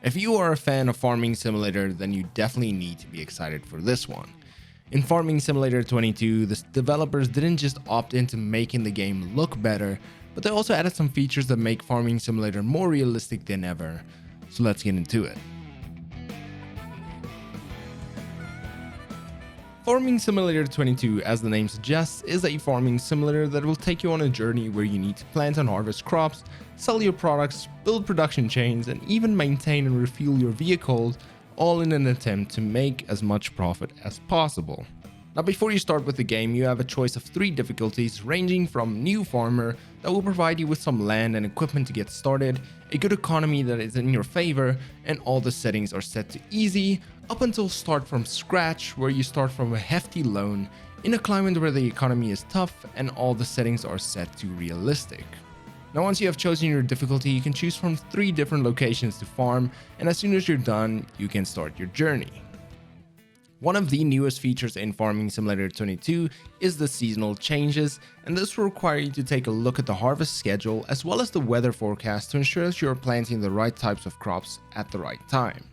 If you are a fan of Farming Simulator, then you definitely need to be excited for this one. In Farming Simulator 22, the developers didn't just opt into making the game look better, but they also added some features that make Farming Simulator more realistic than ever. So let's get into it. Farming Simulator 22, as the name suggests, is a farming simulator that will take you on a journey where you need to plant and harvest crops, sell your products, build production chains, and even maintain and refuel your vehicles, all in an attempt to make as much profit as possible. Now, before you start with the game, you have a choice of 3 difficulties ranging from New Farmer that will provide you with some land and equipment to get started, a good economy that is in your favor, and all the settings are set to easy, up until Start from Scratch, where you start from a hefty loan, in a climate where the economy is tough and all the settings are set to realistic. Now, once you have chosen your difficulty, you can choose from 3 different locations to farm, and as soon as you're done, you can start your journey. One of the newest features in Farming Simulator 22 is the seasonal changes, and this will require you to take a look at the harvest schedule as well as the weather forecast to ensure that you are planting the right types of crops at the right time.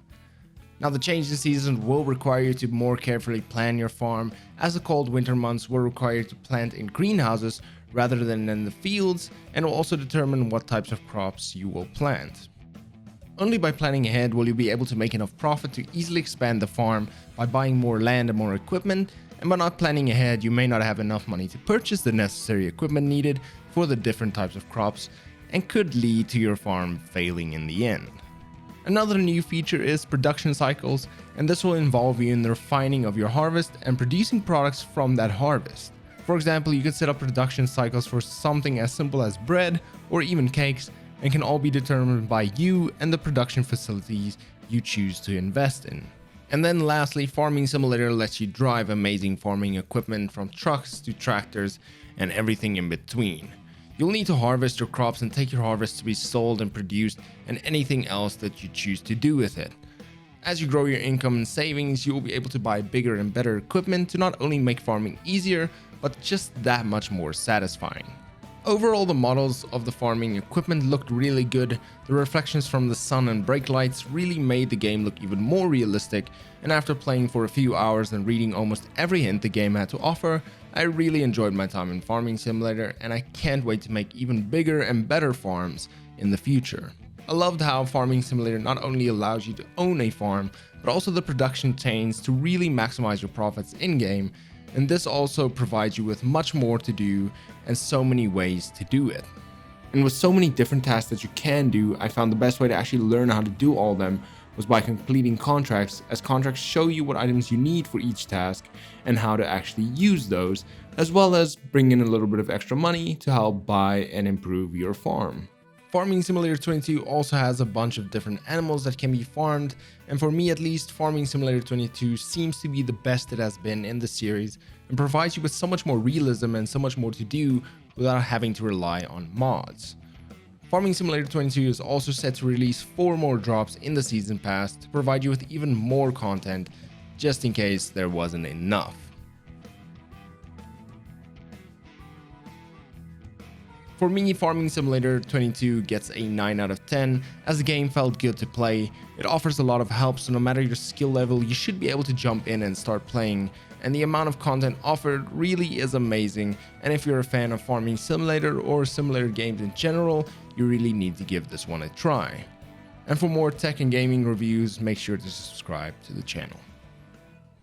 Now, the change in season will require you to more carefully plan your farm, as the cold winter months will require you to plant in greenhouses rather than in the fields, and will also determine what types of crops you will plant. Only by planning ahead will you be able to make enough profit to easily expand the farm by buying more land and more equipment, and by not planning ahead, you may not have enough money to purchase the necessary equipment needed for the different types of crops, and could lead to your farm failing in the end. Another new feature is production cycles, and this will involve you in the refining of your harvest and producing products from that harvest. For example, you could set up production cycles for something as simple as bread or even cakes, and can all be determined by you and the production facilities you choose to invest in. And then lastly, Farming Simulator lets you drive amazing farming equipment from trucks to tractors and everything in between. You'll need to harvest your crops and take your harvest to be sold and produced, and anything else that you choose to do with it. As you grow your income and savings, you will be able to buy bigger and better equipment to not only make farming easier, but just that much more satisfying. Overall, the models of the farming equipment looked really good. The reflections from the sun and brake lights really made the game look even more realistic, and after playing for a few hours and reading almost every hint the game had to offer, I really enjoyed my time in Farming Simulator, and I can't wait to make even bigger and better farms in the future. I loved how Farming Simulator not only allows you to own a farm, but also the production chains to really maximize your profits in-game, and this also provides you with much more to do and so many ways to do it. And with so many different tasks that you can do, I found the best way to actually learn how to do all of them was by completing contracts, as contracts show you what items you need for each task and how to actually use those, as well as bring in a little bit of extra money to help buy and improve your farm. Farming Simulator 22 also has a bunch of different animals that can be farmed, and for me at least, Farming Simulator 22 seems to be the best it has been in the series and provides you with so much more realism and so much more to do without having to rely on mods. Farming Simulator 22 is also set to release 4 more drops in the season pass to provide you with even more content, just in case there wasn't enough. For me, Farming Simulator 22 gets a 9 out of 10, as the game felt good to play. It offers a lot of help, so no matter your skill level, you should be able to jump in and start playing, and the amount of content offered really is amazing, and if you're a fan of Farming Simulator or similar games in general, you really need to give this one a try. And for more tech and gaming reviews, make sure to subscribe to the channel.